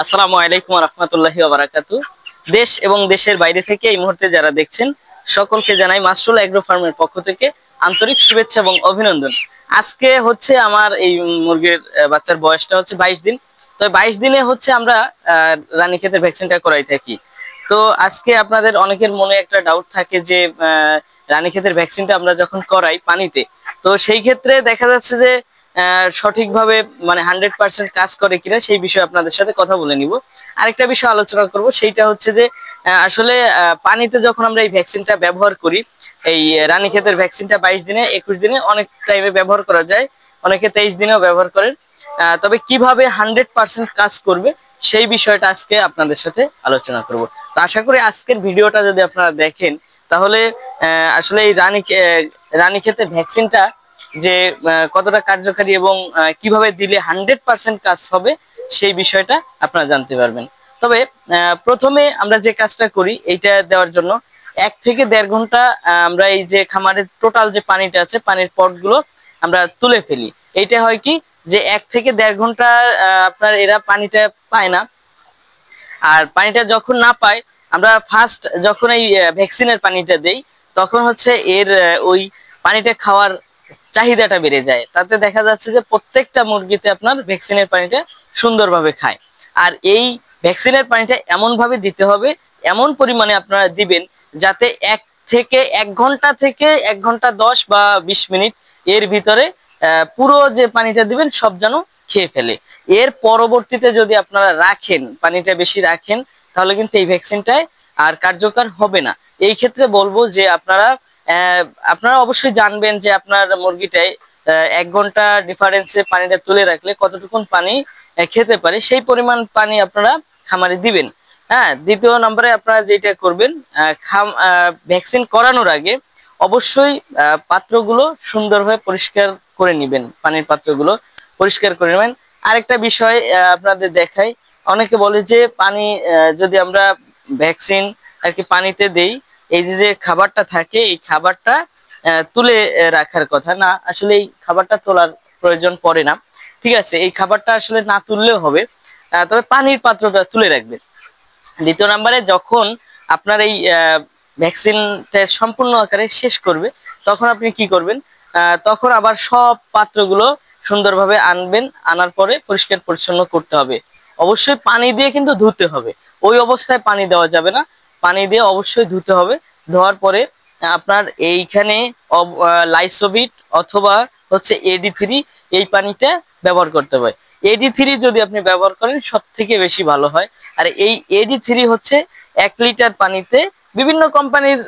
আসসালামু আলাইকুম ওয়া রাহমাতুল্লাহি ওয়া বারাকাতুহু। দেশ এবং দেশের বাইরে থেকে এই মুহূর্তে যারা দেখছেন সকলকে জানাই মাশরুল এগ্রো ফার্মের পক্ষ থেকে আন্তরিক শুভেচ্ছা এবং অভিনন্দন। আজকে হচ্ছে আমার এই মুরগির বাচ্চার বয়সটা হচ্ছে 22 দিন। তো 22 দিনে হচ্ছে আমরা রানীক্ষেতের ভ্যাকসিনটা করাই থাকি। তো আজকে আপনাদের অনেকের মনে একটা ডাউট থাকে যে রানীক্ষেতের ভ্যাকসিনটা আমরা যখন করাই পানিতে, তো সেই ক্ষেত্রে দেখা যাচ্ছে যে সঠিকভাবে মানে 100% কাজ করে কিনা সেই বিষয়ে আপনাদের সাথে কথা বলে নিব। আরেকটা বিষয় আলোচনা করব, সেইটা হচ্ছে যে আসলে পানিতে যখন আমরা এই ভ্যাকসিনটা ব্যবহার করি, এই রানীক্ষেতের ভ্যাকসিনটা 22 দিনে 21 দিনে অনেক টাইমে ব্যবহার করা যায়, অনেকে 23 দিনেও ব্যবহার করেন। তবে কিভাবে 100% কাজ করবে সেই বিষয়টা আজকে আপনাদের সাথে আলোচনা করব। তো আশা করি আজকের ভিডিওটা যদি আপনারা দেখেন তাহলে আসলে এই রানীক্ষেতের ভ্যাকসিনটা যে কতটা কার্যকারী এবং কিভাবে দিলে 100% কাজ হবে সেই বিষয়টা আপনারা জানতে পারবেন। তবে প্রথমে আমরা যে কাজটা করি এইটা দেওয়ার জন্য 1 থেকে 1.5 ঘন্টা আমরা এই যে খামারের টোটাল যে পানিটা আছে পানির পটগুলো আমরা তুলে ফেলি। এইটা হয় কি যে 1 থেকে 1.5 ঘন্টা আপনার এরা পানিটা পায় না। আর পানিটা যখন না পায়, আমরা ফার্স্ট যখন এই ভ্যাকসিনের পানিটা দেই তখন হচ্ছে এর ওই পানিটা খাওয়ার চাহিদাটা বেড়ে যায়। তাতে দেখা যাচ্ছে যে প্রত্যেকটা মুরগিতে আপনার ভ্যাকসিনের পানিটা সুন্দরভাবে খায়। আর এই ভ্যাকসিনের পানিটা এমন ভাবে দিতে হবে, এমন পরিমাণে আপনারা দিবেন যাতে 1 থেকে 1 ঘন্টা থেকে 1 ঘন্টা 10 বা 20 মিনিট এর ভিতরে পুরো যে পানিটা দিবেন সব যেন খেয়ে ফেলে। এর পরবর্তীতে যদি আপনারা রাখেন, পানিটা বেশি রাখেন, তাহলে কিন্তু এই ভ্যাকসিনটায় আর কার্যকর হবে না। এই ক্ষেত্রে বলবো যে আপনারা অবশ্যই জানবেন যে আপনার মুরগিটায় 1 ঘন্টা ডিফারেন্সে পানিটা তুলে রাখলে কতটুকুন পানি খেতে পারে, সেই পরিমাণ পানি আপনারা খামারে দিবেন। হ্যাঁ, দ্বিতীয় নম্বরে আপনারা যেটা করবেন, ভ্যাকসিন করানোর আগে অবশ্যই পাত্রগুলো সুন্দরভাবে পরিষ্কার করে নেবেন, পানির পাত্রগুলো পরিষ্কার করে নেবেন। আরেকটা বিষয় আপনাদের দেখাই, অনেকে বলে যে পানি যদি আমরা ভ্যাকসিন আর কি পানিতে দেই, এই যে খাবারটা থাকে এই খাবারটা তুলে রাখার কথা না। আসলে এই খাবারটা তোলার প্রয়োজন পড়ে না, ঠিক আছে, এই খাবারটা আসলে না তুললেও হবে, তবে পানির পাত্রটা তুলে রাখবেন। দ্বিতীয় নম্বরে যখন আপনার এই ভ্যাকসিনটা সম্পূর্ণ আকারে শেষ করবে তখন আপনি কি করবেন, তখন আবার সব পাত্রগুলো সুন্দরভাবে আনবেন, আনার পরে পরিষ্কার পরিচ্ছন্ন করতে হবে। অবশ্যই পানি দিয়ে কিন্তু ধুতে হবে, ওই অবস্থায় পানি দেওয়া যাবে না, পানি দিয়ে অবশ্যই ধুতে হবে। ধোয়ার পরে আপনার এইখানে লাইসোবিট অথবা হচ্ছে AD3 এই পানিটা ব্যবহার করতে হবে। AD3 যদি আপনি ব্যবহার করেন সব থেকে বেশি ভালো হয়। আর এই AD3 হচ্ছে 1 লিটার পানিতে বিভিন্ন কোম্পানির